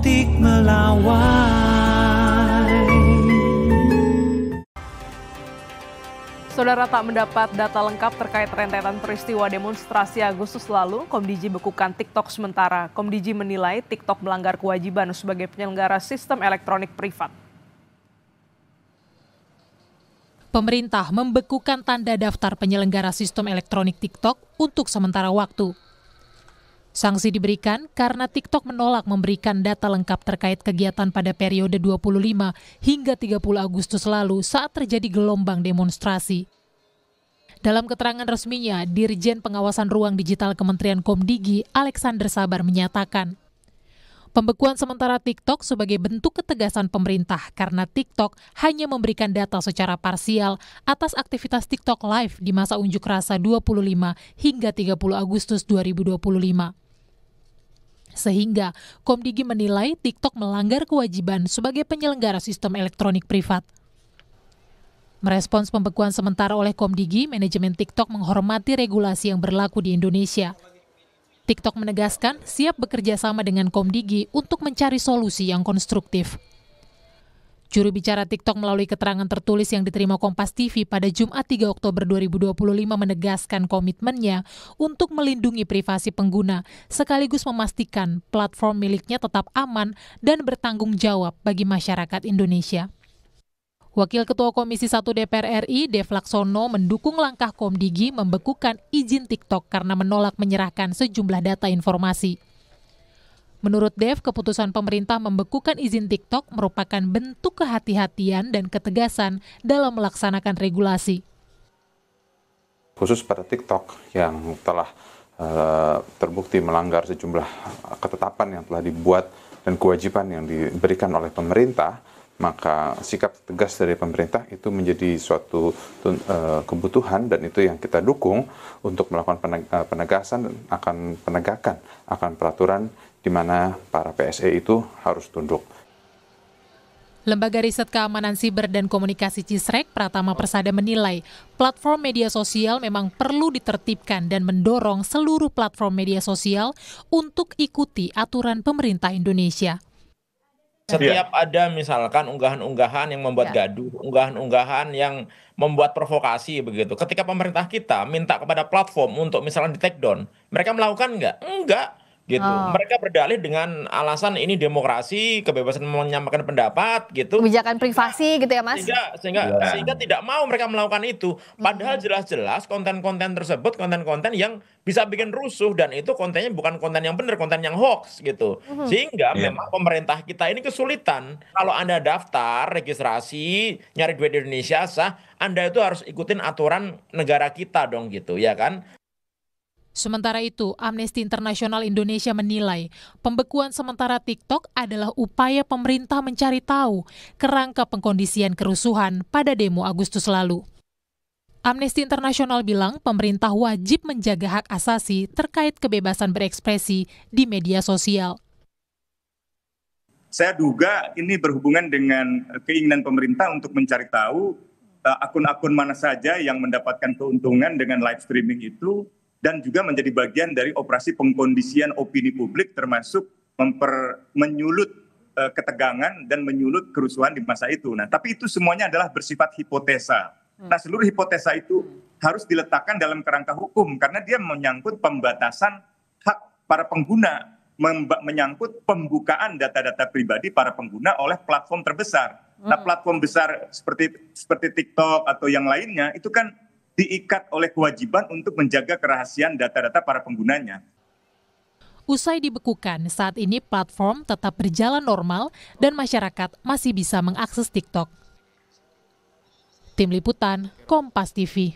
optik melawai. Saudara, tak mendapat data lengkap terkait rentetan peristiwa demonstrasi Agustus lalu, Komdiji bekukan TikTok sementara. Komdiji menilai TikTok melanggar kewajiban sebagai penyelenggara sistem elektronik privat. Pemerintah membekukan tanda daftar penyelenggara sistem elektronik TikTok untuk sementara waktu. Sanksi diberikan karena TikTok menolak memberikan data lengkap terkait kegiatan pada periode 25 hingga 30 Agustus lalu saat terjadi gelombang demonstrasi. Dalam keterangan resminya, Dirjen Pengawasan Ruang Digital Kementerian Komdigi, Alexander Sabar menyatakan, pembekuan sementara TikTok sebagai bentuk ketegasan pemerintah karena TikTok hanya memberikan data secara parsial atas aktivitas TikTok Live di masa unjuk rasa 25 hingga 30 Agustus 2025. Sehingga Komdigi menilai TikTok melanggar kewajiban sebagai penyelenggara sistem elektronik privat. Merespons pembekuan sementara oleh Komdigi, manajemen TikTok menghormati regulasi yang berlaku di Indonesia. TikTok menegaskan siap bekerja sama dengan Komdigi untuk mencari solusi yang konstruktif. Juru bicara TikTok melalui keterangan tertulis yang diterima Kompas TV pada Jumat 3 Oktober 2025 menegaskan komitmennya untuk melindungi privasi pengguna, sekaligus memastikan platform miliknya tetap aman dan bertanggung jawab bagi masyarakat Indonesia. Wakil Ketua Komisi 1 DPR RI, Dev Laksono, mendukung langkah Komdigi membekukan izin TikTok karena menolak menyerahkan sejumlah data informasi. Menurut Dev, keputusan pemerintah membekukan izin TikTok merupakan bentuk kehati-hatian dan ketegasan dalam melaksanakan regulasi. Khusus pada TikTok yang telah terbukti melanggar sejumlah ketetapan yang telah dibuat dan kewajiban yang diberikan oleh pemerintah, maka sikap tegas dari pemerintah itu menjadi suatu kebutuhan dan itu yang kita dukung untuk melakukan penegasan akan penegakan akan peraturan di mana para PSE itu harus tunduk. Lembaga Riset Keamanan Siber dan Komunikasi Cisrek, Pratama Persada menilai platform media sosial memang perlu ditertibkan dan mendorong seluruh platform media sosial untuk ikuti aturan pemerintah Indonesia. Setiap ada misalkan unggahan-unggahan yang membuat gaduh, unggahan-unggahan yang membuat provokasi begitu. Ketika pemerintah kita minta kepada platform untuk misalnya di take down, mereka melakukan nggak? Enggak. Gitu. Mereka berdalih dengan alasan ini demokrasi, kebebasan menyampaikan pendapat gitu. Kebijakan privasi gitu ya, Mas. Sehingga tidak mau mereka melakukan itu. Padahal jelas-jelas konten-konten tersebut konten-konten yang bisa bikin rusuh dan itu kontennya bukan konten yang benar, konten yang hoax gitu. Sehingga memang pemerintah kita ini kesulitan. Kalau Anda daftar, registrasi, nyari duit di Indonesia sah, Anda itu harus ikutin aturan negara kita dong gitu, ya kan? Sementara itu, Amnesty International Indonesia menilai pembekuan sementara TikTok adalah upaya pemerintah mencari tahu kerangka pengkondisian kerusuhan pada demo Agustus lalu. Amnesty International bilang pemerintah wajib menjaga hak asasi terkait kebebasan berekspresi di media sosial. Saya duga ini berhubungan dengan keinginan pemerintah untuk mencari tahu akun-akun mana saja yang mendapatkan keuntungan dengan live streaming itu, dan juga menjadi bagian dari operasi pengkondisian opini publik termasuk menyulut ketegangan dan menyulut kerusuhan di masa itu. Nah, tapi itu semuanya adalah bersifat hipotesa. Nah, seluruh hipotesa itu harus diletakkan dalam kerangka hukum karena dia menyangkut pembatasan hak para pengguna, menyangkut pembukaan data-data pribadi para pengguna oleh platform terbesar. Nah, platform besar seperti TikTok atau yang lainnya itu kan diikat oleh kewajiban untuk menjaga kerahasiaan data-data para penggunanya. Usai dibekukan, saat ini platform tetap berjalan normal dan masyarakat masih bisa mengakses TikTok. Tim Liputan, Kompas TV.